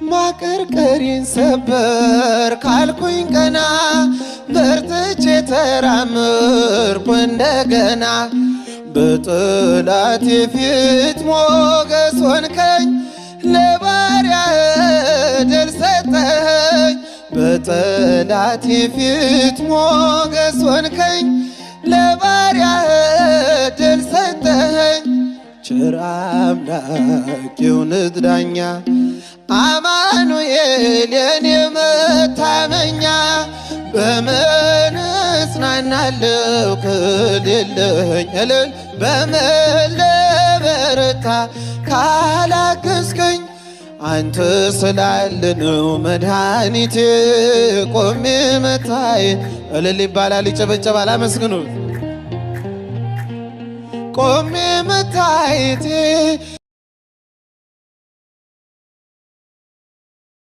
ማቀርቀሪን ሰበር ካልኩኝ ቀና በርትቼ ተራምርኩ እንደገና በጠላቴ ፊት ሞገስ ሆንከኝ ለባሪያህ ድል ሰጠኸኝ በጠላቴ ፊት ሞገስ ሆንከኝ ለባሪያህ ድል ሰጠኸኝ ቸር አምላክ የእውነት ዳኛ አማኑኤል የኔ መታመኛ በምን እጽናናለሁ ከሌለኝ እልል በምን ልበረታ ካላገዝከኝ አንተ ስላለ ነው መድኃኒቴ ቆሜ መታየት እልል ይባላል ይጨበጨባል አመስግኑ ቆሜ መታየቴ